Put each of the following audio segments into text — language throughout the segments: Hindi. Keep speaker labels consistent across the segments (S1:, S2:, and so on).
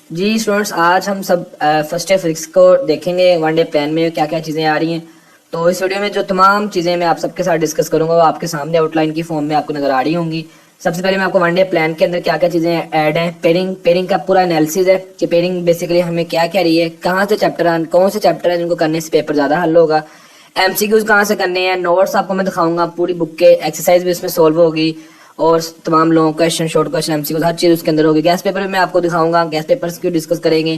S1: जी स्टूडेंट्स, आज हम सब फर्स्ट ईयर फिजिक्स को देखेंगे। वन डे प्लान में क्या क्या चीज़ें आ रही हैं। तो इस वीडियो में जो तमाम चीज़ें मैं आप सबके साथ डिस्कस करूंगा वो आपके सामने आउटलाइन की फॉर्म में आपको नजर आ रही होंगी। सबसे पहले मैं आपको वन डे प्लान के अंदर क्या क्या चीज़ें ऐड हैं, पेयरिंग का पूरा एनालिसिस है कि पेयरिंग बेसिकली हमें क्या क्या रही है, कहाँ से चैप्टर कौन से चैप्टर हैं जिनको करने से पेपर ज़्यादा हल होगा, एमसीक्यूज कहाँ से करने हैं, नोट्स आपको मैं दिखाऊंगा, पूरी बुक के एक्सरसाइज भी उसमें सोल्व होगी और तमाम long question, short question, MCQs हर चीज़ उसके अंदर होगी। गैस पेपर में मैं आपको दिखाऊंगा, गैस पेपर्स की डिस्कस करेंगे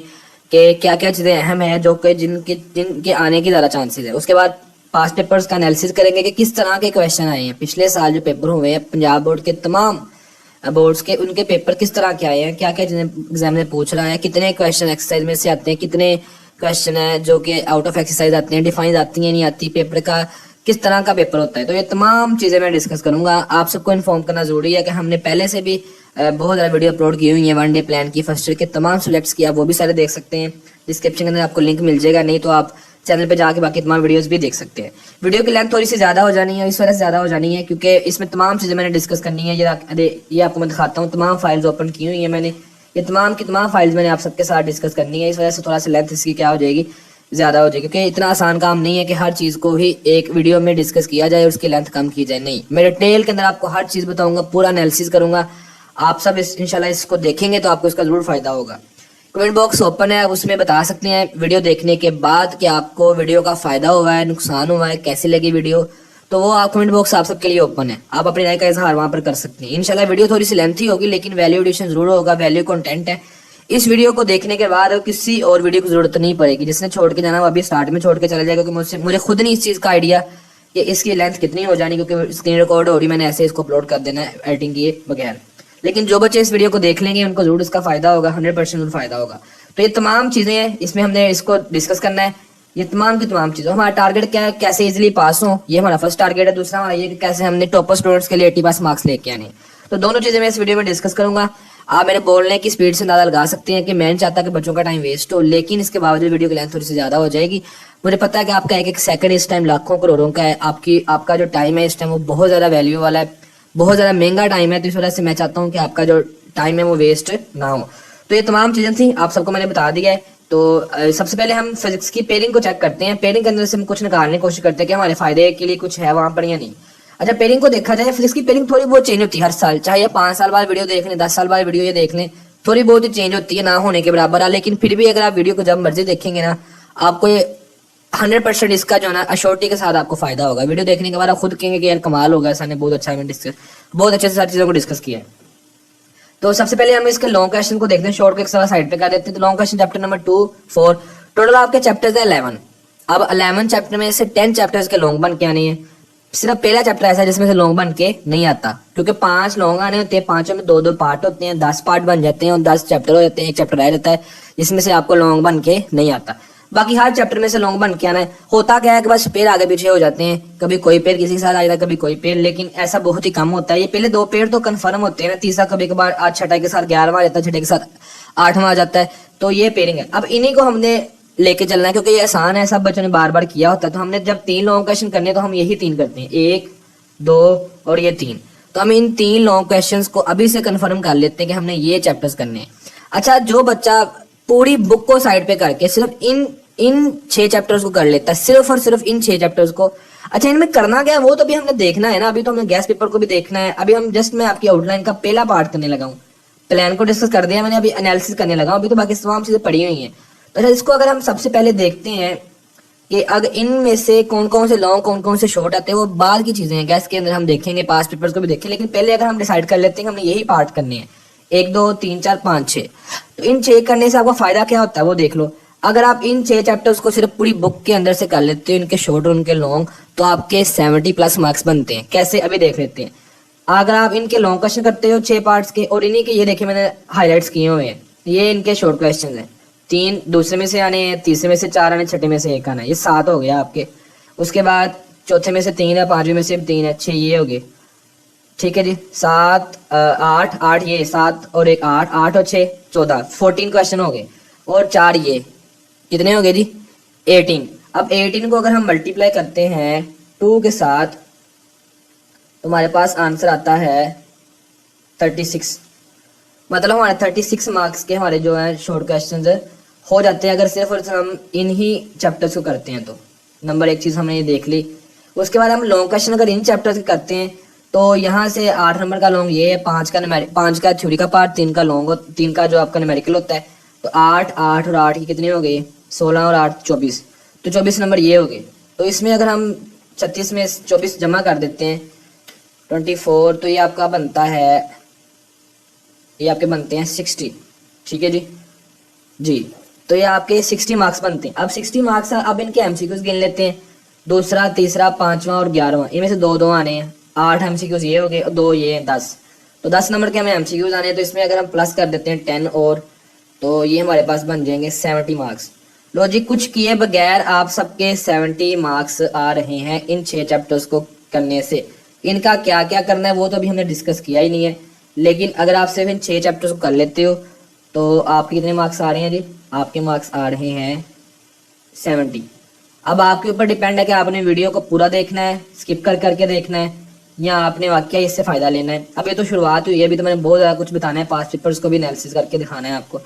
S1: कि क्या क्या चीज़ें अहम है जो कि जिनके जिनके आने की ज़्यादा चांसेस है। उसके बाद पास्ट पेपर्स का एनालिसिस करेंगे कि किस तरह के क्वेश्चन आए हैं, पिछले साल जो पेपर हुए हैं पंजाब बोर्ड के तमाम बोर्ड्स के, उनके पेपर किस तरह के आए हैं, क्या क्या चीज़ें एग्जाम में पूछ रहा है, कितने क्वेश्चन एक्सरसाइज में से आते हैं, कितने क्वेश्चन है जो कि आउट ऑफ एक्सरसाइज आते हैं, डिफाइन आती हैं नहीं आती, पेपर का किस तरह का पेपर होता है। तो ये तमाम चीज़ें मैं डिस्कस करूंगा। आप सबको इन्फॉर्म करना जरूरी है कि हमने पहले से भी बहुत ज़्यादा वीडियो अपलोड की हुई है वन डे प्लान की, फर्स्ट ईयर के तमाम सब्जेक्ट्स की, आप वो भी सारे देख सकते हैं। डिस्क्रिप्शन के अंदर आपको लिंक मिल जाएगा, नहीं तो आप चैनल पे जाके बाकी तमाम वीडियोस भी देख सकते हैं। वीडियो की लेंथ थोड़ी सी ज़्यादा हो जानी है, इस वजह से ज़्यादा हो जानी है क्योंकि इसमें तमाम चीज़ें मैंने डिस्कस करनी है। ये आपको मैं दिखाता हूँ, तमाम फाइल्स ओपन की हुई है मैंने, ये तमाम की तमाम फाइल्स मैंने आप सबके साथ डिस्कस करनी है। इस वजह से थोड़ा सा लेंथ इसकी क्या हो जाएगी, ज़्यादा हो जाएगी, क्योंकि इतना आसान काम नहीं है कि हर चीज़ को ही एक वीडियो में डिस्कस किया जाए और उसकी लेंथ कम की जाए। नहीं, मैं डिटेल के अंदर आपको हर चीज़ बताऊंगा, पूरा एनालिसिस करूंगा। आप सब इंशाल्लाह इसको देखेंगे तो आपको इसका जरूर फायदा होगा। कमेंट बॉक्स ओपन है, उसमें बता सकते हैं वीडियो देखने के बाद कि आपको वीडियो का फायदा हुआ है, नुकसान हुआ है, कैसी लगी वीडियो। तो वो आप कमेंट बॉक्स आप सबके लिए ओपन है, आप अपनी राय का इजहार वहां पर कर सकते हैं। इंशाल्लाह वीडियो थोड़ी सी लेंथी होगी लेकिन वैल्यू एडिशन जरूर होगा, वैल्यू कंटेंट है। इस वीडियो को देखने के बाद किसी और वीडियो की जरूरत नहीं पड़ेगी। जिसने छोड़ के जाना वो अभी स्टार्ट में छोड़ के चला जाएगा, क्योंकि मुझे खुद नहीं इस चीज़ का आइडिया कि इसकी लेंथ कितनी हो जानी, क्योंकि स्क्रीन रिकॉर्ड हो रही, मैंने ऐसे इसको अपलोड कर देना है एडिटिंग किए बगैर। लेकिन जो बच्चे इस वीडियो को देख लेंगे उनको जरूर इसका फायदा होगा, 100% जरूर फायदा होगा। तो ये तमाम चीज़ें हैं, इसमें हमने इसको डिस्कस करना है। ये तमाम की तमाम चीज़ें, हमारा टारगेट क्या है, कैसे इजीली पास हो, ये हमारा फर्स्ट टारगेट है। दूसरा हमारा ये कि कैसे हमने टॉपर स्टूडेंट्स के लिए 80+ मार्क्स लेके आने। तो दोनों चीज़ें मैं इस वीडियो में डिस्कस करूंगा। आप मेरे बोलने की स्पीड से अंदाजा लगा सकते हैं कि मैं नहीं चाहता कि बच्चों का टाइम वेस्ट हो, लेकिन इसके बावजूद वीडियो की लेंथ थोड़ी सी ज़्यादा हो जाएगी। मुझे पता है कि आपका एक एक सेकंड इस टाइम लाखों करोड़ों का है, आपका जो टाइम है इस टाइम वो बहुत ज़्यादा वैल्यू वाला है, बहुत ज़्यादा महंगा टाइम है। तो इस वजह से मैं चाहता हूँ कि आपका जो टाइम है वो वेस्ट ना हो। तो ये तमाम चीज़ें थी, आप सबको मैंने बता दिया है। तो सबसे पहले हम फिजिक्स की पेयरिंग को चेक करते हैं। पेयरिंग के अंदर से हम कुछ निकालने की कोशिश करते हैं कि हमारे फायदे के लिए कुछ है वहां पर या नहीं। अच्छा, पेयरिंग को देखा जाए, फिजिक्स की पेयरिंग थोड़ी बहुत चेंज होती है हर साल, चाहे ये 5 साल बाद वीडियो देख लें, 10 साल बाद वीडियो ये देख लें, थोड़ी बहुत ही चेंज होती है, ना होने के बराबर है। लेकिन फिर भी अगर आप वीडियो को जब मर्जी देखेंगे ना, आपको ये 100% इसका जो है ना अश्योरिटी के साथ आपको फायदा होगा। वीडियो देखने के बाद आप खुद कहेंगे कि यार कमाल होगा, ऐसा नहीं, बहुत अच्छा मैंने डिस्कस, बहुत अच्छे से सारी चीज़ों को डिस्कस किया है। तो सबसे पहले हम इसके लॉन्ग क्वेश्चन को देखते हैं, शॉर्ट को एक साइड पे कर देते हैं। तो long question chapter number 2, 4, total आपके चैप्टर्स है 11। अब 11 चैप्टर में से 10 चैप्टर्स के लॉन्ग बन के आने हैं। सिर्फ पहला चैप्टर ऐसा है जिसमें से लॉन्ग बन के नहीं आता, क्योंकि 5 लॉन्ग आने होते हैं, 5 में 2-2 पार्ट होते हैं, 10 पार्ट बन जाते हैं और 10 चैप्टर हो जाते हैं, एक चैप्टर रह जाता है जिसमें से आपको लॉन्ग बन के नहीं आता। बाकी हर चैप्टर में से लॉन्ग बन के आना है। होता क्या है कि बस पेड़ आगे पीछे हो जाते हैं, कभी कोई पेड़ किसी के साथ आ जाता है, कभी कोई पेड़, लेकिन ऐसा बहुत ही कम होता है। ये पहले 2 पेड़ तो कंफर्म होते हैं ना, तीसरा कभी कभार आज छठा के साथ 11वां आ जाता है, छठे के साथ 8वां आ जाता है। तो ये पेयरिंग है। अब इन्हीं को हमने लेके चलना है क्योंकि ये आसान है, सब बच्चों ने बार बार किया होता है। तो हमने जब 3 लॉन्ग क्वेश्चन करने हैं तो हम यही 3 करते हैं, 1, 2 और ये 3। तो हम इन 3 लॉन्ग क्वेश्चंस को अभी से कंफर्म कर लेते हैं कि हमने ये चैप्टर्स करने हैं। अच्छा, जो बच्चा पूरी बुक को साइड पे करके सिर्फ इन 6 चैप्टर्स को कर लेता है, सिर्फ और सिर्फ इन 6 चैप्टर्स को, अच्छा इनमें करना क्या है वो तो अभी हमने देखना है ना। अभी तो हमने गैस पेपर को भी देखना है। अभी हम जस्ट मैं आपकी आउटलाइन का पहला पार्ट करने लगा हूँ, प्लान को डिस्कस कर दिया मैंने, अभी एनालिसिस करने लगा हूँ। अभी तो बाकी तमाम चीजें पड़ी हुई हैं। तो अच्छा, इसको अगर हम सबसे पहले देखते हैं कि अगर इनमें से कौन कौन से लॉन्ग कौन कौन से शॉर्ट आते हैं, वो बाद की चीजें हैं, गैस के अंदर हम देखेंगे, पास्ट पेपर्स को भी देखेंगे। लेकिन पहले अगर हम डिसाइड कर लेते हैं कि हमने यही पार्ट करने हैं, 1, 2, 3, 4, 5, 6, तो इन 6 करने से आपको फायदा क्या होता है वो देख लो। अगर आप इन 6 चैप्टर्स को सिर्फ पूरी बुक के अंदर से कर लेते हो, इनके शॉर्ट और उनके लॉन्ग, तो आपके 70+ मार्क्स बनते हैं। कैसे, अभी देख लेते हैं। अगर आप इनके लॉन्ग क्वेश्चन करते हो 6 पार्ट्स के, और इन्हीं के ये देखिए मैंने हाईलाइट्स किए हुए हैं, ये इनके शॉर्ट क्वेश्चन हैं। 3 दूसरे में से आने हैं, तीसरे में से 4 आने, छठे में से 1 आना है, ये 7 हो गया आपके। उसके बाद चौथे में से 3 है, 5वें में से 3 है, 6 ये हो गए। ठीक है जी, 7, 8, ये 7 और 1, 8 और 6, 14, 14 क्वेश्चन हो गए। और 4 ये कितने हो गए जी, 18। अब 18 को अगर हम मल्टीप्लाई करते हैं 2 के साथ तो हमारे पास आंसर आता है 36। मतलब हमारे 36 मार्क्स के हमारे जो है शॉर्ट क्वेश्चन हो जाते हैं अगर सिर्फ और सिर्फ हम इन ही चैप्टर्स को करते हैं। तो नंबर एक चीज़ हमने ये देख ली। उसके बाद हम लॉन्ग क्वेश्चन अगर इन चैप्टर्स के करते हैं तो यहाँ से 8 नंबर का लॉन्ग ये है, 5 का थ्योरी का पार्ट, 3 का लॉन्ग, 3 का जो आपका न्यूमेरिकल होता है। तो 8 और 8 की कितनी हो गई, 16 और 8 24, तो 24 नंबर ये हो गए। तो इसमें अगर हम 36 में 24 जमा कर देते हैं 24, तो ये आपका बनता है, ये आपके बनते हैं 60। ठीक है जी। तो ये आपके 60 मार्क्स बनते हैं। अब 60 मार्क्स, अब इनके एमसीक्यूज गिन लेते हैं, दूसरा, तीसरा, 5वां और 11वां, इनमें से 2 आने हैं। 8 एमसीक्यूज ये हो गए और 2 ये 10, तो 10 नंबर के हमें एमसीक्यूज आने हैं। तो इसमें अगर हम प्लस कर देते हैं 10 और, तो ये हमारे पास बन जाएंगे 70 मार्क्स। लो जी, कुछ किए बगैर आप सबके 70 मार्क्स आ रहे हैं इन 6 चैप्टर्स को करने से। इनका क्या क्या करना है वो तो अभी हमने डिस्कस किया ही नहीं है, लेकिन अगर आप सिर्फ इन 6 चैप्टर्स को कर लेते हो तो आपके कितने मार्क्स आ रहे हैं जी, आपके मार्क्स आ रहे हैं 70। अब आपके ऊपर डिपेंड है कि आपने वीडियो को पूरा देखना है, स्किप कर करके देखना है, या आपने वाकई इससे फ़ायदा लेना है। अब ये तो शुरुआत हुई है, अभी तो मैंने बहुत ज़्यादा कुछ बताना है, पास्ट पेपर्स को भी एनालिसिस करके दिखाना है आपको।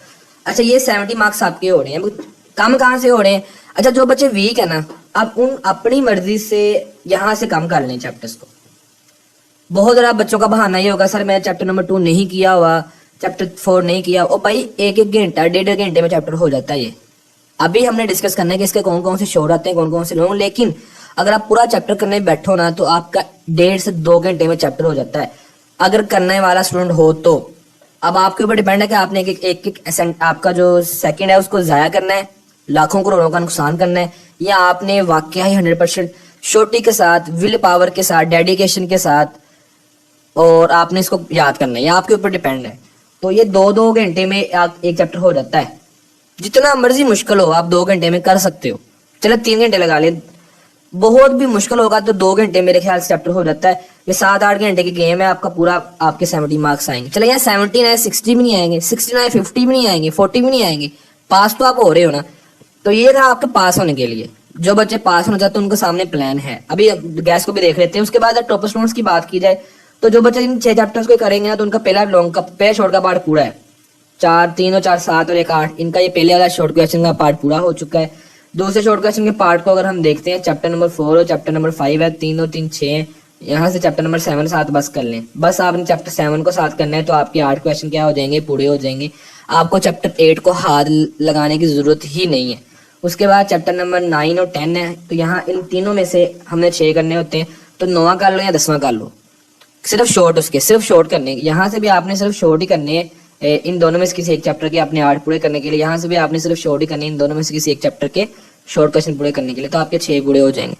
S1: अच्छा, ये 70 मार्क्स आपके हो रहे हैं, कम कहाँ से हो रहे हैं? अच्छा, जो बच्चे वीक है ना, अब उन अपनी मर्जी से यहाँ से कम कर लें चैप्टर्स को। बहुत ज़्यादा बच्चों का बहाना ये होगा, सर मैंने चैप्टर नंबर 2 नहीं किया हुआ, चैप्टर 4 नहीं किया। ओ भाई, 1-1 घंटा, 1.5 घंटे में चैप्टर हो जाता है ये। अभी हमने डिस्कस करना है कि इसके कौन कौन से शॉर्ट आते हैं, कौन कौन से लॉन्ग, लेकिन अगर आप पूरा चैप्टर करने बैठो ना तो आपका 1.5 से 2 घंटे में चैप्टर हो जाता है, अगर करने वाला स्टूडेंट हो तो। अब आपके ऊपर डिपेंड है कि आपने एक आपका जो सेकंड है उसको ज़ाया करना है, लाखों करोड़ों का नुकसान करना है, या आपने वाकई 100% शोटी के साथ, विल पावर के साथ, डेडिकेशन के साथ और आपने इसको याद करना है। ये आपके ऊपर डिपेंड है। तो ये 2-2 घंटे में एक चैप्टर हो जाता है। जितना मर्जी मुश्किल हो आप 2 घंटे में कर सकते हो। चलो 3 घंटे लगा ले, बहुत भी मुश्किल होगा तो 2 घंटे मेरे ख्याल से चैप्टर हो जाता है। ये 7-8 घंटे की गेम है, आपका पूरा आपके 70 मार्क्स आएंगे। चलो यहाँ 70 है, 60 भी नहीं आएंगे, 69 50 भी नहीं आएंगे, 40 भी नहीं आएंगे, पास तो आप हो रहे हो ना। तो ये था आपके पास होने के लिए। जो बच्चे पास होना चाहते हैं उनके सामने प्लान है। अभी गैस को भी देख लेते हैं। उसके बाद टॉपर स्टूडेंट्स की बात की जाए तो जो बच्चे इन 6 चैप्टर्स को करेंगे ना तो उनका पहला शॉर्ट का पार्ट पूरा है। 4, 3 और 4, 7 और 1, 8, इनका ये पहले वाला शॉर्ट क्वेश्चन का पार्ट पूरा हो चुका है। दूसरे शॉर्ट क्वेश्चन के पार्ट को अगर हम देखते हैं, चैप्टर नंबर 4 और चैप्टर नंबर 5 है, 3 और 3 6 है, यहाँ से चैप्टर नंबर 7 7 बस कर लें। बस आपने चैप्टर 7 को 7 करना है तो आपके 8 क्वेश्चन क्या हो जाएंगे, पूरे हो जाएंगे। आपको चैप्टर 8 को हाथ लगाने की जरूरत ही नहीं है। उसके बाद चैप्टर नंबर 9 और 10 है, तो यहाँ इन तीनों में से हमने 6 करने होते हैं, तो 9वां कर लो या 10वां कर लो, सिर्फ शॉर्ट उसके सिर्फ शॉर्ट करने। यहाँ से भी आपने सिर्फ शॉर्ट ही करने हैं इन दोनों में से किसी एक चैप्टर के अपने 8 पूरे करने के लिए। यहाँ से भी आपने सिर्फ शॉर्ट ही करने इन दोनों में से किसी एक चैप्टर के शॉर्ट क्वेश्चन पूरे करने के लिए, तो आपके 6 पूरे हो जाएंगे।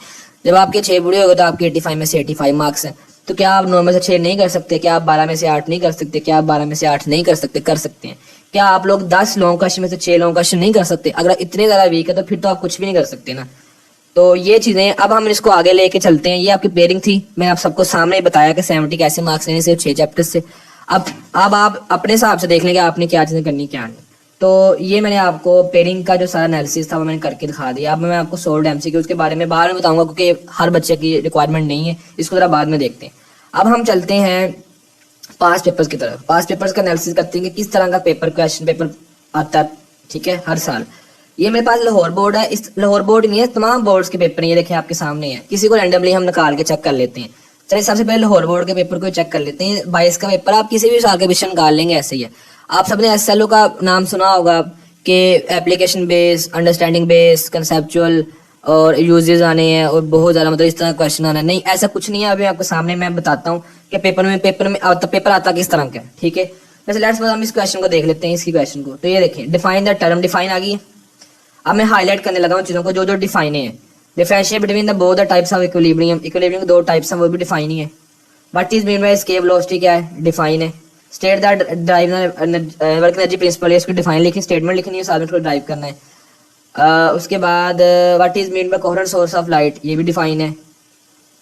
S1: जब आपके 6 पूरे हो गए तो आपके 85 में से 85 मार्क्स हैं। तो क्या आप 9 में से 6 नहीं कर सकते? क्या आप 12 में से 8 नहीं कर सकते? क्या आप 12 में से 8 नहीं कर सकते? कर सकते हैं। क्या आप लोग 10 लॉन्ग क्वेश्चन में से 6 लॉन्ग क्वेश्चन नहीं कर सकते? अगर इतने ज़्यादा वीक है तो फिर तो आप कुछ भी नहीं कर सकते ना। तो ये चीज़ें अब हम इसको आगे लेके चलते हैं। ये आपकी पेयरिंग थी, मैं आप सबको सामने ही बताया कि 70 कैसे मार्क्स लेने सिर्फ 6 चैप्टर्स से। अब आप अपने हिसाब से देख लेंगे आपने क्या चीज़ें करनी क्या नहीं। तो ये मैंने आपको पेयरिंग का जो सारा एनालिसिस था वो मैंने करके दिखा दिया। अब मैं आपको सोल्ड एमसीक्यूज के बारे में बाद में बताऊंगा क्योंकि हर बच्चे की रिक्वायरमेंट नहीं है, इसको जरा बाद में देखते हैं। अब हम चलते हैं पास्ट पेपर्स की तरफ। पास्ट पेपर्स का एनालिसिस करते हैं कि किस तरह का क्वेश्चन पेपर आता है, ठीक है, हर साल। ये मेरे पास लाहौर बोर्ड है, इस लाहौर बोर्ड नहीं है, तमाम बोर्ड्स के पेपर ये देखें आपके सामने है। किसी को रैंडमली हम निकाल के चेक कर लेते हैं। चलिए सबसे पहले लाहौर बोर्ड के पेपर को चेक कर लेते हैं। 22 का पेपर, आप किसी भी साल के विषय निकाल लेंगे, ऐसे ही है। आप सबने SLO का नाम सुना होगा कि application base, understanding base, conceptual और यूजेस आने हैं और बहुत ज़्यादा मतलब इस तरह क्वेश्चन आना है। नहीं, ऐसा कुछ नहीं है। अभी आपके सामने मैं बताता हूँ कि पेपर आता किस तरह का है, ठीक है। वैसे लेट्स हम इस क्वेश्चन को देख लेते हैं, इसकी क्वेश्चन को। तो ये देखें, डिफाइन द टर्म, डिफाइन आ गई है। अब मैं हाईलाइट करने लगा हूँ चीज़ों को जो जो डिफाइन है। Differentiate between the both the types of equilibrium, equilibrium के 2 टाइप्स हैं वो भी डिफाइन ही है। What is mean by escape velocity क्या है, डिफाइन है। State the drive work energy principal है, इसको डिफाइन लिखी, स्टेटमेंट लिखनी है, साथ में थोड़ा ड्राइव करना है। उसके बाद what is mean by coherent source of light, ये भी डिफाइन है,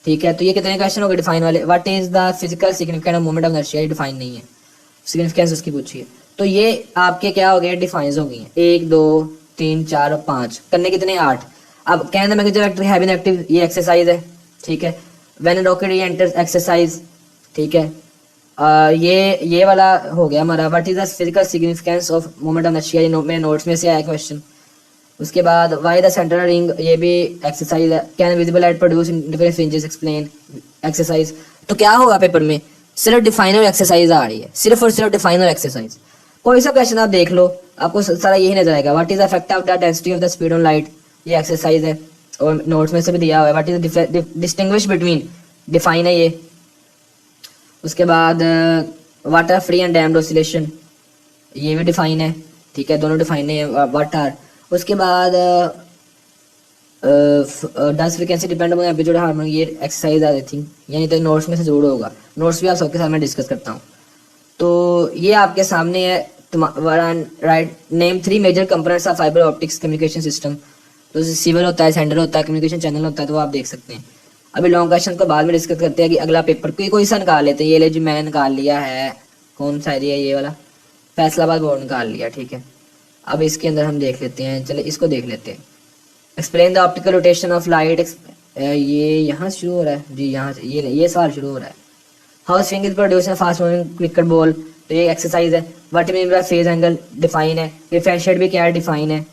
S1: ठीक है। तो ये कितने क्वेश्चन हो गए डिफाइन वाले। What is the physical significance of moment of inertia, ये डिफाइन नहीं है, सिग्निफिकेंस उसकी पूछिए। तो ये आपके क्या हो गए, डिफाइंस हो गई हैं। 1 2 3 4 और 5 करने कितने 8। अब कहने में हैव बीन एक्टिव, ये एक्सरसाइज है, ठीक है। व्हेन रॉकेट री एंटर्स, एक्सरसाइज, ठीक है। ये वाला हो गया हमारा, what is the physical significance of moment of inertia, ये मेरे नोट्स में से आया क्वेश्चन। उसके बाद वाई द सेंट्रल रिंग, ये भी एक्सरसाइज है। Can visible light produce in different fringes, explain exercise. तो क्या होगा पेपर में, सिर्फ डिफाइनर एक्सरसाइज आ रही है, सिर्फ और सिर्फ डिफाइनर एक्सरसाइज। कोई सा क्वेश्चन आप देख लो, आपको सारा यही नजर आएगा। What is the effect of the density of the speed on light, ये एक्सरसाइज है और नोट्स में से भी दिया हुआ है। What is distinguish between, define है ये। उसके बाद what are free and damped oscillation, ये भी डिफाइन है, ठीक है, दोनों डिफाइन है व्हाट आर। उसके बाद dance frequency depend on amplitude harmony, ये एक्सरसाइज आई थिंक, यानी तो नोट्स में से जरूर होगा। नोट्स भी आप सबके साथ में डिस्कस करता हूँ। तो ये आपके सामने है, right, name 3 major components of fibre optics communication system. तो रिसीवर होता है, सेंडर होता है, कम्युनिकेशन चैनल होता है, तो आप देख सकते हैं। अभी लॉन्ग क्वेश्चन को बाद में डिस्कस करते हैं कि अगला पेपर कोई सा निकाल लेते हैं। ये ले जी मैंने निकाल लिया है, कौन सा एरिया, ये वाला फैसलाबाद बोर्ड निकाल लिया, ठीक है। अब इसके अंदर हम देख लेते हैं, चले इसको देख लेते हैं। Explain the optical rotation of light, ये यहाँ से शुरू हो रहा है जी, यहाँ से ये सवाल शुरू हो रहा है। How swing is produce in fast moving cricket ball, तो ये एक्सरसाइज है। What mean by phase angle, define है। डिफरेंशिएट भी क्या है, डिफाइन है।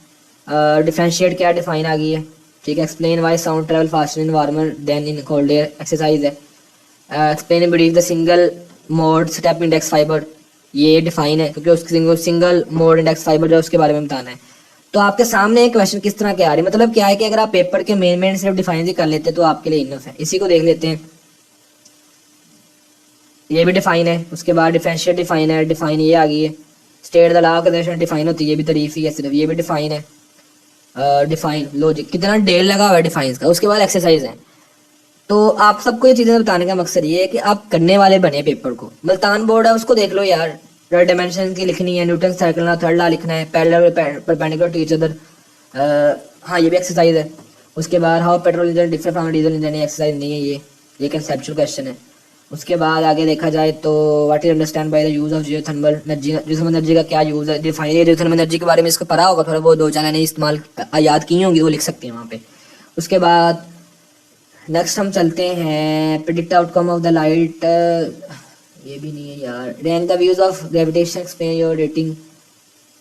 S1: डिफरेंशिएट क्या डिफाइन आ गई है, ठीक है। Explain why sound travel faster in warmer than in cold air, exercise है। Explain between the single mode step index fibre, ये डिफाइन है, क्योंकि उसके सिंगल मोड इंडेक्स फाइबर जो उसके बारे में बताना है। तो आपके सामने एक क्वेश्चन किस तरह के आ रही है, मतलब क्या है कि अगर आप पेपर के मेन सिर्फ डिफाइन ही कर लेते तो आपके लिए इनफ है। इसी को देख लेते हैं, ये भी डिफाइन है। उसके बाद डिफरेंशिएट डिफाइन है, डिफाइन ये आ गई है। State the law of conservation define होती है, ये भी तारीफ ही है सिर्फ, ये भी डिफाइन है। डिफाइन लॉजिक, कितना डेल लगा हुआ है डिफाइन का। उसके बाद एक्सरसाइज है। तो आप सबको ये चीजें बताने का मकसद ये है कि आप करने वाले बने पेपर को। मुल्तान बोर्ड है, उसको देख लो यार, रेड डायमेंशन की लिखनी है, न्यूटन सर्कल ना थर्ड लॉ लिखना है, parallel perpendicular to each other. हाँ, ये भी एक्सरसाइज है। उसके बाद how petrol engine different from diesel engine, exercise नहीं है, ये कंसेप्चुअल क्वेश्चन है। उसके बाद आगे देखा जाए तो what is understand by the use of geothermal energy, geothermal energy का क्या यूज है, डिफाइन है। जियोथर्मल एनर्जी के बारे में इसको पढ़ा होगा थोड़ा, वो 2-4 ने इस्तेमाल याद की होंगी, वो लिख सकते हैं वहाँ पे। उसके बाद नेक्स्ट हम चलते हैं, predict outcome of the light, ये भी नहीं है यार। Rank the views of gravitation, explain your rating,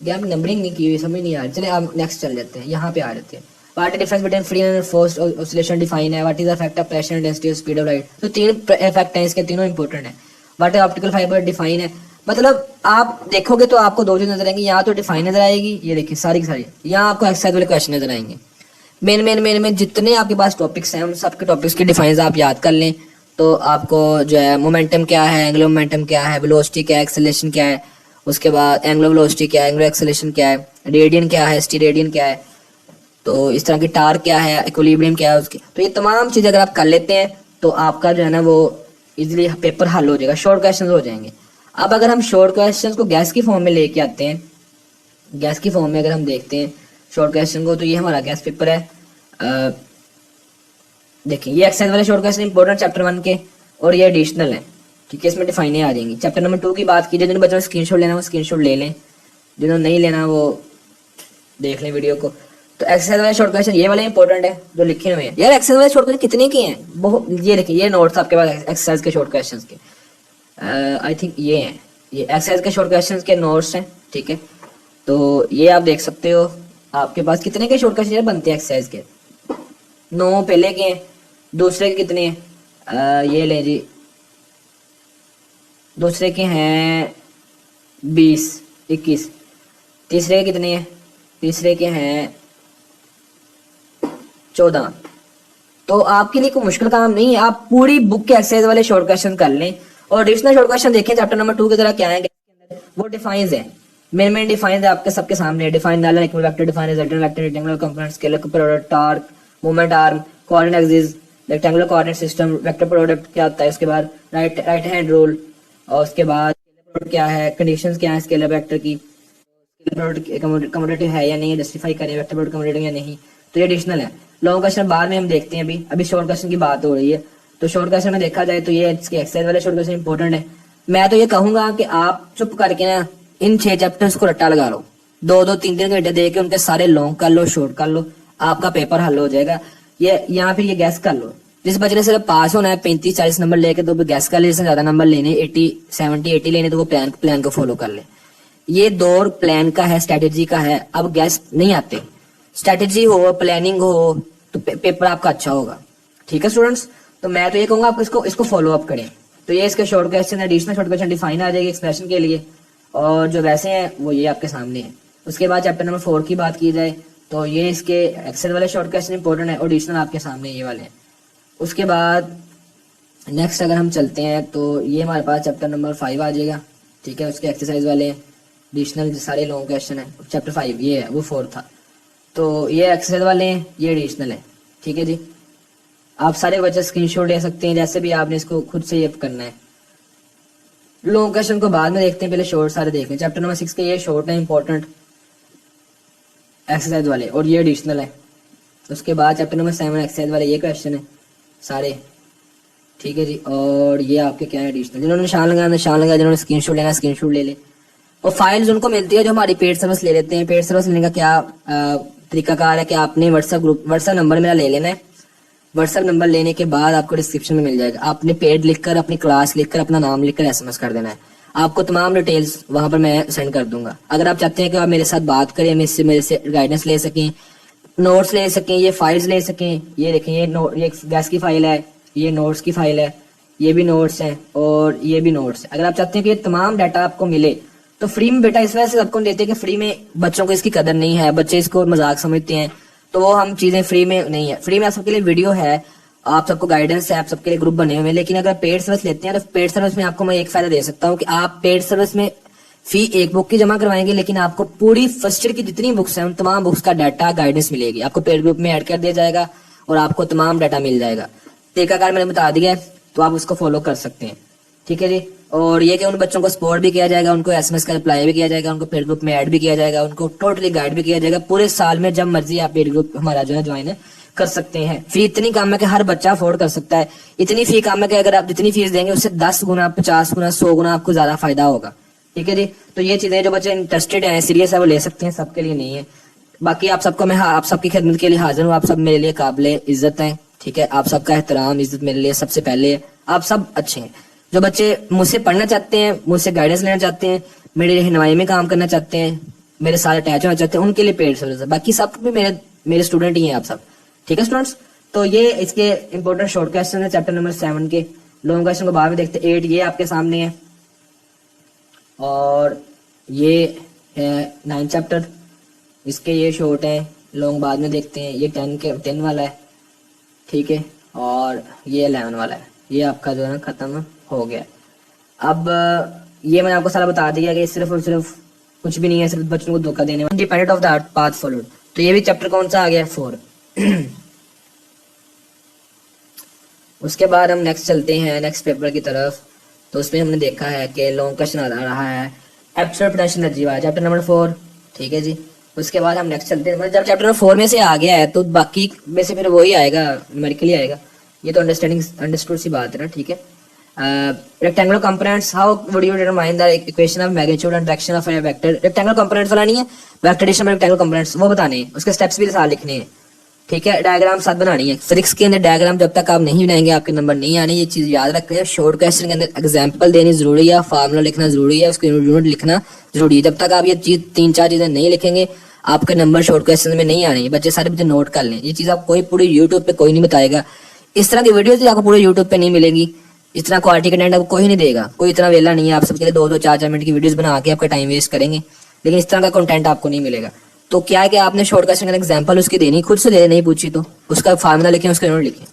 S1: यहाँ नंबरिंग नहीं की हुई, समझ नहीं आ रही। चले आप नेक्स्ट चल जाते हैं, यहाँ पे आ जाते हैं। What is difference between free and forced oscillation, define है। What is the effect of pressure and density of speed of light, तो 3 इफेक्ट हैं इसके, तीनों इंपॉर्टेंट है। What is optical fibre, define है। मतलब आप देखोगे तो आपको 2 चीज नजर आएंगी, यहाँ तो डिफाइन नजर आएगी, ये देखिए सारी की सारी, यहाँ आपको एक्सरसाइज वाले क्वेश्चन नजर आएंगे। मेन जितने आपके पास टॉपिक्स हैं उन सबके टॉपिक्स की डिफाइन आप याद कर लें, तो आपको जो है मोमेंटम क्या है, एंगुलर मोमेंटम क्या है, वेलोसिटी क्या है, एक्सेलरेशन क्या है, उसके बाद एंगुलर वेलोसिटी क्या है, एंगुलर एक्सेलरेशन क्या है, रेडियन क्या है, स्टीरेडियन क्या है, तो इस तरह की टार्क क्या है, इक्विलिब्रियम क्या है उसकी। तो ये तमाम चीज़ें अगर आप कर लेते हैं तो आपका जो है ना वो इजीली पेपर हल हो जाएगा, शॉर्ट क्वेश्चन हो जाएंगे। अब अगर हम शॉर्ट क्वेश्चन को गैस की फॉर्म में लेके आते हैं, गैस की फॉर्म में अगर हम देखते हैं शॉर्ट क्वेश्चन को, तो ये हमारा गैस पेपर है। देखिए ये एक्सरसाइज वाले शॉर्ट क्वेश्चन इंपॉर्टेंट चैप्टर 1 के, और ये एडिशनल है, ठीक है, इसमें डिफाइनें आ जाएंगी। चैप्टर नंबर 2 की बात कीजिए, जिन्होंने बच्चों ने स्क्रीनशॉट लेना वो स्क्रीनशॉट ले लें, जिन्होंने नहीं लेना वो देख लें वीडियो को। तो एक्सरसाइज वाले शॉर्ट क्वेश्चन ये वाले इंपॉर्टेंट है जो लिखे हुए हैं यार। एक्सरसाइज वाले शॉर्ट क्वेश्चन कितने के हैं, बहुत, ये देखिए ये नोट्स आपके पास एक्सरसाइज के शॉर्ट क्वेश्चन के, आई थिंक ये हैं, ये एक्सरसाइज के शॉर्ट क्वेश्चन के नोट्स हैं, ठीक है। तो ये आप देख सकते हो आपके पास कितने के शॉर्ट क्वेश्चन बनते हैं एक्सरसाइज के, 9 पहले के हैं, दूसरे के कितने हैं, ये ले जी, दूसरे के हैं 20-21, तीसरे के कितने हैं, तीसरे के हैं 14। तो आपके लिए कोई मुश्किल काम नहीं है, आप पूरी बुक के एक्सरसाइज वाले शॉर्ट क्वेश्चन कर लें। और एडिशनल शॉर्ट क्वेश्चन देखें चैप्टर नंबर 2 की तरह क्या है, वो डिफाइंस है, मेन डिफाइंस है आपके सबके सामने। डिफाइन डाला equal vector, define resultant vector, rectangular component, scalar product, torque, moment arm, coordinate axis, rectangular coordinate system, vector product क्या होता है, उसके बाद राइट हैंड रूल, और उसके बाद प्रोडक्ट क्या है, कंडीशंस क्या है स्केलर वेक्टर की, कमोडेटिव है या नहीं, जस्टिफाई करें वेक्टर प्रोडक्ट कमोडेटिव या नहीं। तो ये एडिशनल है। लॉन्ग क्वेश्चन बाद में हम देखते हैं, अभी शॉर्ट क्वेश्चन की बात हो रही है। तो शॉर्ट क्वेश्चन में देखा जाए तो ये इसके एक्सरसाइज वाले शॉर्ट क्वेश्चन इंपॉर्टेंट है। मैं तो ये कहूंगा कि आप चुप करके ना इन 6 चैप्टर्स को रट्टा लगा लो, 2-2 3-3 घंटे दे के उनके सारे लॉन्ग कर लो, शॉर्ट कर लो, आपका पेपर हल हो जाएगा। ये यहाँ फिर ये गैस कर लो, जिस बच्चे ने सिर्फ पास होना है 35-40 नंबर लेके, तो गैस कर ले, जिससे ज्यादा नंबर लेने 80-70-80 लेने, तो वो प्लान को फॉलो कर ले। ये दौर प्लान का है, स्ट्रेटेजी का है। अब गैस नहीं आते, स्ट्रेटेजी हो, प्लानिंग हो, तो पेपर आपका अच्छा होगा। ठीक है स्टूडेंट्स, तो मैं तो ये कहूंगा आप इसको फॉलो अप करें। तो ये इसके short question, additional short question define आ जाएगी एक्सप्रेशन के लिए, और जो वैसे हैं वो ये आपके सामने है। उसके बाद चैप्टर नंबर 4 की बात की जाए तो ये इसके एक्सेल वाले शॉर्ट क्वेश्चन इंपॉर्टेंट है, एडिशनल आपके सामने ये वाले हैं। उसके बाद नेक्स्ट अगर हम चलते हैं तो ये हमारे पास चैप्टर नंबर 5 आ जाएगा। ठीक है, उसके एक्सरसाइज वाले हैं, एडिशनल सारे लॉन्ग क्वेश्चन है। चैप्टर 5 ये है, वो 4 था, तो ये एक्सरसाइज वाले हैं, ये एडिशनल है। ठीक है जी, आप सारे बच्चे स्क्रीनशॉट ले सकते हैं, जैसे भी आपने इसको खुद से ये करना है। लॉन्ग क्वेश्चन को बाद में देखते हैं, पहले शॉर्ट सारे देखें। चैप्टर नंबर 6 के ये शॉर्ट है इंपॉर्टेंट एक्सरसाइज वाले, और ये एडिशनल है। उसके बाद चैप्टर नंबर 7 एक्सरसाइज वाले ये क्वेश्चन है सारे। ठीक है जी, और ये आपके क्या है एडिशनल। जिन्होंने निशान लगाया, जिन्होंने स्क्रीनशॉट लेना स्क्रीनशॉट ले ले। और फाइल्स उनको मिलती है जो हमारी पेड सर्विस ले लेते हैं। पेड सर्विस लेने का क्या तरीकाकार है कि आपने व्हाट्सएप नंबर मेरा ले लेना है। व्हाट्सएप नंबर लेने के बाद आपको डिस्क्रिप्शन में मिल जाएगा, आपने पेड लिखकर, अपनी क्लास लिखकर, अपना नाम लिखकर SMS कर देना है। आपको तमाम डिटेल्स वहां पर मैं सेंड कर दूंगा। अगर आप चाहते हैं कि आप मेरे साथ बात करें, मेरे से गाइडेंस ले सकें, नोट्स ले सकें, ये फाइल्स ले सकें, ये देखें, ये गैस की फाइल है, ये नोट्स की फाइल है, ये भी नोट्स हैं, और ये भी नोट्स है। अगर आप चाहते हैं कि ये तमाम डाटा आपको मिले तो फ्री में, बेटा इस वजह से सबको देते हैं कि फ्री में बच्चों को इसकी कदर नहीं है, बच्चे इसको मजाक समझते हैं, तो वो हम चीजें फ्री में नहीं है। फ्री में आप सबके लिए वीडियो है, आप सबको गाइडेंस है, आप सबके लिए ग्रुप बने हुए हैं। लेकिन अगर पेड सर्विस लेते हैं तो पेड सर्विस में आपको मैं एक फायदा दे सकता हूँ कि आप पेड सर्विस में फी एक बुक की जमा करवाएंगे, लेकिन आपको पूरी फर्स्ट ईयर की जितनी बुक्स हैं उन तमाम बुक्स का डाटा गाइडेंस मिलेगी, आपको पेड ग्रुप में ऐड कर दिया जाएगा और आपको तमाम डाटा मिल जाएगा। तरीकाकार मैंने बता दिया है, तो आप उसको फॉलो कर सकते हैं। ठीक है जी, और ये कि उन बच्चों को सपोर्ट भी किया जाएगा, उनको SMS का रिप्लाई भी किया जाएगा, उनको पेड ग्रुप में ऐड भी किया जाएगा, उनको टोटली गाइड भी किया जाएगा। पूरे साल में जब मर्जी आप पेड ग्रुप हमारा जो है ज्वाइन कर सकते हैं। फी इतनी कम है कि हर बच्चा अफोर्ड कर सकता है। इतनी फी कम है कि अगर आप जितनी फीस देंगे उससे 10 गुना, 50 गुना, 100 गुना आपको ज्यादा फायदा होगा। ठीक है जी, तो ये चीजें जो बच्चे इंटरेस्टेड हैं, सीरियस है, वो ले सकते हैं, सबके लिए नहीं है। बाकी आप सबको मैं आप सबकी खिदमत के लिए हाजिर हूँ। आप सब मेरे लिए काबिले इज्जत हैं। ठीक है, आप सबका एहतराम, इज्जत मेरे लिए सबसे पहले है। आप सब अच्छे हैं। जो बच्चे मुझसे पढ़ना चाहते हैं, मुझसे गाइडेंस लेना चाहते हैं, मेरे रहनुमाई में काम करना चाहते हैं, मेरे साथ अटैच होना चाहते हैं, उनके लिए पेड सर्विस है। बाकी सब भी मेरे स्टूडेंट ही हैं आप सब। ठीक है स्टूडेंट्स, तो ये इसके इंपॉर्टेंट शॉर्ट क्वेश्चन है चैप्टर नंबर 7 के। लॉन्ग क्वेश्चन को बाद में देखते हैं। 8 ये आपके सामने है, और ये है 9 चैप्टर, इसके ये शॉर्ट है, लॉन्ग बाद में देखते हैं। ये 10 वाला है। ठीक है, और ये 11 वाला है। ये आपका जो है ना खत्म हो गया। अब ये मैंने आपको सारा बता दिया कि सिर्फ और सिर्फ कुछ भी नहीं है, सिर्फ बच्चों को धोखा देने वाला। Independent of the path followed, तो ये भी चैप्टर कौन सा आ गया? 4। उसके बाद हम नेक्स्ट चलते हैं नेक्स्ट पेपर की तरफ। तो उसमें हमने देखा है कि लॉन्ग क्वेश्चन आ रहा है एब्सोल्यूट पोटेंशियल एनर्जी वाला, चैप्टर नंबर 4। ठीक है जी, उसके बाद हम नेक्स्ट चलते हैं। मतलब जब चैप्टर नंबर 4 में से आ गया है तो बाकी में से फिर वही आएगा, न्यूमेरिकली आएगा। ये तो अंडरस्टूड सी बात है ना। ठीक है, rectangular components, how would you determine the equation of magnitude and direction of A vector. Rectangular components वाला नहीं है, वेक्टर एडिशन में रेक्टेंगुलर कंपोनेंट्स वो बताने हैं, उसके स्टेप्स भी साथ लिखने हैं। ठीक है, डायग्राम साथ बनानी है। फिजिक्स के अंदर डायग्राम जब तक आप नहीं बनाएंगे आपके नंबर नहीं आने, ये चीज याद रखें। शॉर्ट क्वेश्चन के अंदर एग्जांपल देनी जरूरी है, फार्मूला लिखना जरूरी है, उसके यूनिट लिखना जरूरी है। जब तक आप ये चीज 3-4 चीजें नहीं लिखेंगे आपके नंबर शॉर्ट क्वेश्चन में नहीं आने। बच्चे सारे बच्चे नोट कर लें, ये चीज आप कोई पूरी यूट्यूब पे कोई नहीं बताएगा। इस तरह की वीडियोस आपको पूरे यूट्यूब पे नहीं मिलेगी, इस तरह क्वालिटी कंटेंट आपको कोई नहीं देगा। कोई इतना वेला नहीं है आप सबके लिए 2-2, 4-4 मिनट की वीडियोस बना के आपका टाइम वेस्ट करेंगे, लेकिन इस तरह का कंटेंट आपको नहीं मिलेगा। तो क्या है कि आपने शॉर्ट क्वेश्चन का एग्जांपल उसकी देनी, खुद से दे, नहीं पूछी तो उसका फार्मूला लिखें, उसका नोट लिखें।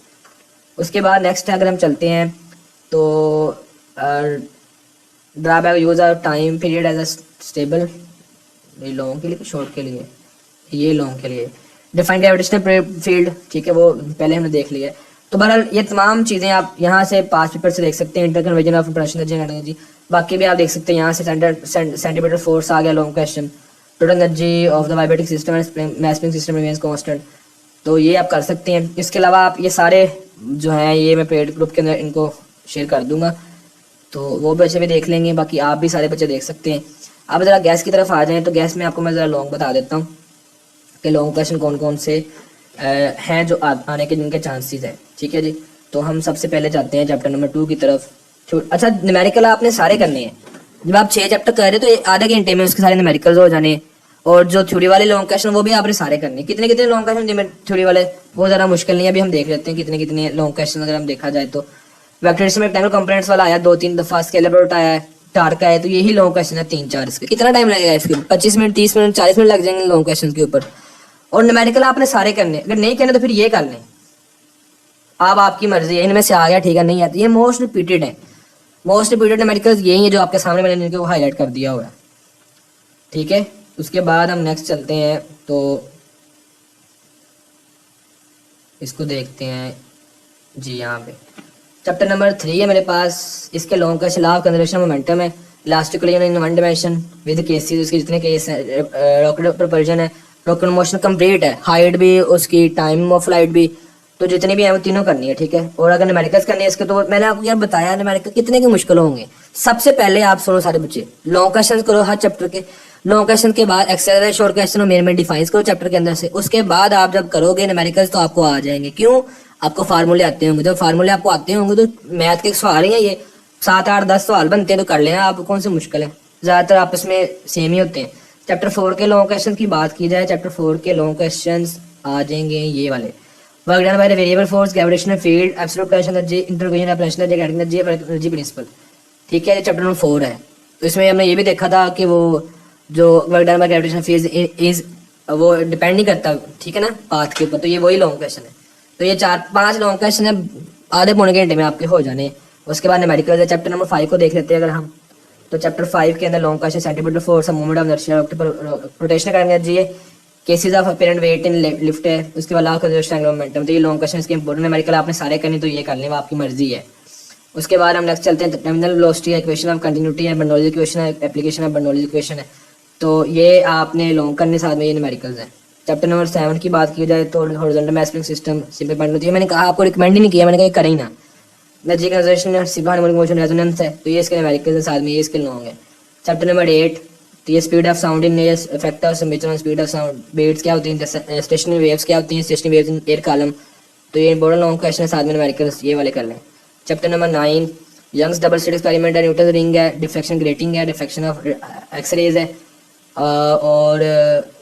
S1: उसके बाद नेक्स्ट अगर हम चलते हैं तो drawback use of time period as a stable, ये लॉन्ग के लिए, शॉर्ट के लिए, ये लॉन्ग के लिए। डिफाइन ग्रेविटेशनल फील्ड, ठीक है, वो पहले हमने देख लिया। तो बहरहाल ये तमाम चीजें आप यहाँ से पास पेपर से देख सकते हैं। इंटरकन्वर्जन ऑफ पोटेंशियल एनर्जी, बाकी भी आप देख सकते हैं। यहाँ से सेंटीमीटर फोर्स आ गया long question. Total energy of the vibrating system and mass spring system remains constant, तो ये आप कर सकते हैं। इसके अलावा आप ये सारे जो हैं ये मैं पेड ग्रुप के अंदर इनको शेयर कर दूंगा, तो वो बच्चे भी देख लेंगे, बाकी आप भी सारे बच्चे देख सकते हैं। आप ज़रा गैस की तरफ आ जाएं तो गैस में आपको मैं ज़रा लॉन्ग बता देता हूँ कि लॉन्ग क्वेश्चन कौन कौन से हैं जो आने के जिनके चांसेस हैं। ठीक है जी, तो हम सबसे पहले जाते हैं चैप्टर नंबर 2 की तरफ। अच्छा, न्यूमेरिकल आपने सारे करने हैं। जब आप 6 चैप्टर कर रहे हो तो आधे घंटे में उसके सारे न्यूमेरिकल्स हो जाने, और जो थ्योरी वाले लॉन्ग क्वेश्चन वो भी आपने सारे करने। कितने कितने लॉन्ग क्वेश्चन थ्योरी वाले, वो ज़रा मुश्किल नहीं है। अभी हम देख लेते हैं कितने कितने लॉन्ग क्वेश्चन अगर हम देखा जाए तो। वेक्टर्स में रेक्टेंगल कंपोनेंट्स वाला आया 2-3 दफ़ा, स्केलेबल रूट आया है, टार्क आया है, तो यही लॉन्ग क्वेश्चन है 3-4। इसके कितना टाइम लगेगा? इसके 25 मिनट, 30 मिनट, 40 मिनट लग जाएंगे लॉन्ग क्वेश्चन के ऊपर। और न्यूमेरिकल आपने सारे करने, अगर नहीं करने तो फिर ये कर लें, आप आपकी मर्जी है। इनमें से आ गया ठीक है, नहीं आती, ये मोस्ट रिपीटेड है। मोस्ट रिपीटेड न्यूमेरिकल्स यही है जो आपके सामने मैंने इनको हाईलाइट कर दिया हुआ है, ठीक है। उसके बाद हम नेक्स्ट चलते हैं, तो इसको देखते हैं जी। यहाँ पे चैप्टर नंबर 3 है मेरे पास। इसके long question, law of conservation momentum है, elastic in one dimension with cases, उसके जितने केस हैं, रॉकेट प्रोपल्शन है, रॉकेट मोशन कंप्लीट है, हाइट भी, उसकी टाइम ऑफ फ्लाइट भी, तो जितनी भी है वो तीनों करनी है, ठीक है। और अगर न्यूमेरिकल्स करनी है इसके, तो मैंने आपको यार बताया न्यूमेरिकल कितने के मुश्किल होंगे। सबसे पहले आप सुनो सारे बच्चे, लॉन्ग क्वेश्चन करो हर चैप्टर के। लॉन्ग क्वेश्चन के बाद एक्सरसाइज शॉर्ट क्वेश्चन और मेन डिफाइंस करो चैप्टर के अंदर से। उसके बाद आप जब करोगे न्यूमेरिकल्स तो आपको आ जाएंगे। क्यों? आपको फार्मूले आते होंगे। जब फार्मूले आपको आते होंगे तो मैथ के सवाल ही है ये, 7, 8, 10 सवाल बनते हैं, तो कर लेना। आप कौन से मुश्किल है, ज़्यादातर आपस में सेम ही होते हैं। चैप्टर 4 के लॉन्ग क्वेश्चन की बात की जाए, चैप्टर 4 के लॉन्ग क्वेश्चन आ जाएंगे ये वाले। Work done by the variable force, gravitational field, absolute tension energy, intervention of tension energy, kinetic energy, energy principal, ठीक है। ये चैप्टर नंबर 4 है। तो इसमें हमने ये भी देखा था कि वो जो work done by gravitational field is वो डिपेंड नहीं करता, ठीक है ना, पाथ के ऊपर। तो ये वही लॉन्ग क्वेश्चन है। तो ये 4-5 लॉन्ग क्वेश्चन है, आधे पौने घंटे में आपके हो जाने। उसके बाद न्यूमेरिकल है। चैप्टर नंबर 5 को देख लेते हैं अगर हम, तो चैप्टर 5 के अंदर long question, centimetre force, movement of inertia, rotational energy है, cases of apparent weight in lift है, उसके बाद law of conservation angular momentum. तो ये लॉन्ग क्वेश्चन इसके इंपॉर्टेंट। न्यूमेरिकल आपने सारे करने, तो ये कर लें, वो आपकी मर्जी है। उसके बाद हम नेक्स्ट चलते हैं, टर्मिनल वेलोसिटी है, इक्वेशन ऑफ कंटिन्यूटी है, बर्नौलीज इक्वेशन है, एप्लीकेशन ऑफ बर्नौलीज इक्वेशन है। तो ये आपने लॉन्ग करने, साथ में ये न्यूमेरिकल्स हैं। चैप्टर नंबर 7 की बात की जाए तो horizontal math spring system, simple point होती है। मैंने कहा आपको रिकमेंड ही नहीं किया, मैंने कहा करें ही ना। Energy conservation, simple harmonic motion, resonance है, तो ये इसके न्यूमेरिकल्स हैं, साथ में ये इसके लॉन्ग है। चैप्टर नंबर 8, तो ये speed of sound in air, effect of summation on speed of sound, beats क्या होती हैं, स्टेशनरी वेव्स क्या होती हैं, stationary waves in air column. तो ये इंपॉर्टेंट लॉन्ग क्वेश्चन है, साथ में न्यूमेरिकल्स ये वाले कर लें। Chapter number 9, Young's double slit experiment है, न्यूटन रिंग है, डिफ्लेक्शन ग्रेटिंग है, डिफ्लेक्शन ऑफ एक्सरेज है, और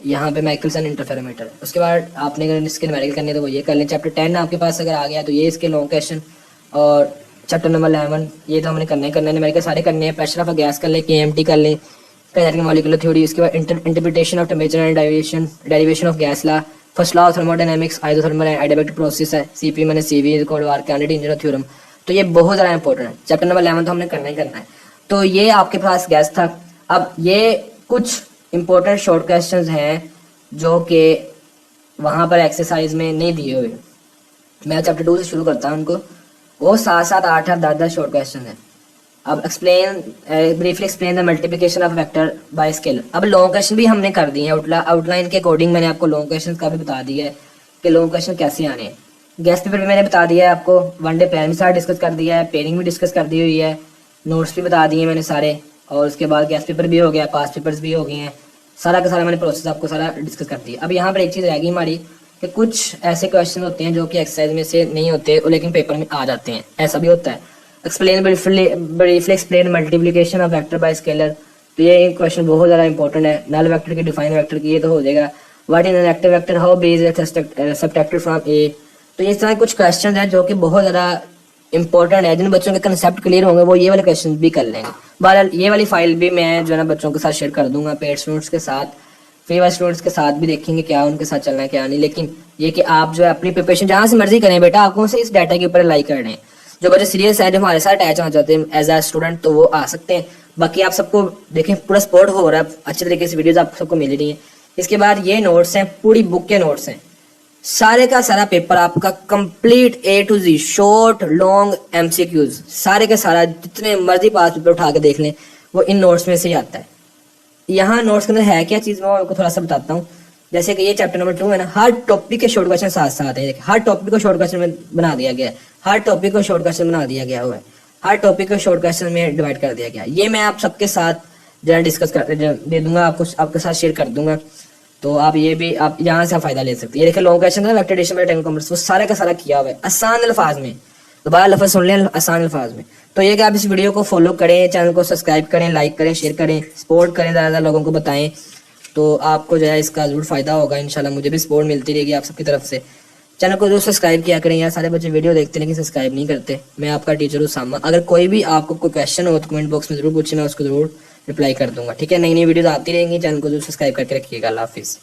S1: यहाँ पे माइकलसन इंटरफेरोमीटर। उसके बाद आपने अगर इसके न्यूमेरिकल करने तो वो ये कर लें। चैप्टर 10 आपके पास अगर आ गया तो ये इसके लॉन्ग क्वेश्चन। और चैप्टर नंबर 11, ये तो हमने करने न्यूमेरिकल सारे करने हैं। प्रेशर ऑफ गैस कर लें, KMT कर लें, काइनेटिक मॉलिक्यूलर थ्योरी। उसके बाद interpretation of temperature and derivation of gas law, first law of thermodynamics, isothermal and adiabatic process है, CP मैंने CV is equal to R candidate engineer theorem. तो ये बहुत ज़्यादा इंपॉर्टेंट है। चैप्टर नंबर 11 तो हमने करना ही करना है। तो ये आपके पास गैस था। अब ये कुछ इंपॉर्टेंट शॉर्ट क्वेश्चंस हैं जो कि वहाँ पर एक्सरसाइज में नहीं दिए हुए। मैं चैप्टर 2 से शुरू करता हूँ उनको। वो 7-7, 8-8, 10-10 शॉर्ट क्वेश्चन हैं। अब briefly explain the multiplication of vector by scalar. अब लॉन्ग क्वेश्चन भी हमने कर दिए हैं, आउटलाइन के अकॉर्डिंग मैंने आपको लॉन्ग क्वेश्चन का भी बता दिया है कि लॉन्ग क्वेश्चन कैसे आने हैं। गेस्ट पेपर भी मैंने बता दिया है आपको, वन डे प्लान भी सारा डिस्कस कर दिया है, पेयरिंग भी डिस्कस कर दी हुई है, नोट्स भी बता दिए मैंने सारे, और उसके बाद गेस्ट पेपर भी हो गया, पास पेपर्स भी हो गए हैं, सारा का सारा मैंने प्रोसेस आपको सारा डिस्कस कर दिया। अब यहाँ पर एक चीज़ रहेगी हमारी कि कुछ ऐसे क्वेश्चन होते हैं जो कि एक्सरसाइज में से नहीं होते लेकिन पेपर में आ जाते हैं, ऐसा भी होता है। Explain briefly explain multiplication of vector by scalar. तो ये क्वेश्चन बहुत ज़्यादा इंपॉर्टेंट है। नल वेक्टर की डिफाइन वेक्टर की, ये तो हो जाएगा। What is an active vector, how B is subtracted from A. तो ये सारे कुछ क्वेश्चन हैं जो कि बहुत ज़्यादा इंपॉर्टेंट है। जिन बच्चों के कंसेप्ट क्लियर होंगे वो ये वाले क्वेश्चन भी कर लेंगे। बहरहाल ये वाली फाइल भी मैं जो है ना बच्चों के साथ शेयर कर दूंगा, पेड स्टूडेंट्स के साथ, फ्री वाले स्टूडेंट्स के साथ भी देखेंगे क्या उनके साथ चलना है क्या नहीं। लेकिन ये कि आप जो है अपनी प्रिपरेशन जहाँ से मर्जी करें बेटा, आपको से इस डाटा के ऊपर अप्लाई कर रहे हैं। जो बच्चे सीरियस है, जो हमारे साथ अटैच हो जाते हैं एज अ स्टूडेंट, तो वो आ सकते हैं। बाकी आप सबको देखें पूरा सपोर्ट हो रहा है, अच्छे तरीके से वीडियोज आप सबको मिल रही है। इसके बाद ये नोट्स हैं, पूरी बुक के नोट्स हैं, सारे का सारा पेपर आपका complete A to Z, short long MCQs, सारे का सारा जितने मर्जी पास पेपर उठा के देख लें वो इन नोट्स में से ही आता है। यहाँ नोट्स के अंदर है क्या चीज़, मैं आपको थोड़ा सा बताता हूँ। जैसे कि ये चैप्टर नंबर 2 है ना, हर टॉपिक के शॉर्ट क्वेश्चन साथ साथ है। हर टॉपिक को शॉर्ट क्वेश्चन में बना दिया गया है, हर टॉपिक को शॉर्ट क्वेश्चन बना दिया गया हुआ है, हर टॉपिक को शॉर्ट क्वेश्चन में डिवाइड कर दिया गया। ये मैं आप सबके साथ जरा डिस्कस कर दे दूंगा, आपके साथ शेयर कर दूंगा। तो आप ये भी आप यहाँ से फायदा ले सकते हैं। ये देखिए लॉन्ग क्वेश्चन है, vector addition by rectangle components, वो सारा का सारा किया हुआ है आसान अल्फाज में। दोबारा लफ्ज़ सुन लें आसान अल्फाज में। तो ये कि आप इस वीडियो को फॉलो करें, चैनल को सब्सक्राइब करें, लाइक करें, शेयर करें, सपोर्ट करें, ज़्यादा लोगों को बताएं, तो आपको जो है इसका ज़रूर फ़ायदा होगा इंशाल्लाह। मुझे भी सपोर्ट मिलती रहेगी आप सबकी तरफ से। चैनल को जरूर सब्सक्राइब किया करें यार, सारे बच्चे वीडियो देखते हैं लेकिन सब्सक्राइब नहीं करते। मैं आपका टीचर हूँ सामा। अगर कोई भी आपको कोई क्वेश्चन हो तो कमेंट बॉक्स में ज़रूर पूछे, मैं उसको ज़रूर रिप्लाई कर दूंगा। ठीक है, नई नई वीडियोस आती रहेंगी, चैनल को जरूर सब्सक्राइब करके रखिएगा। अल्लाह हाफिज़।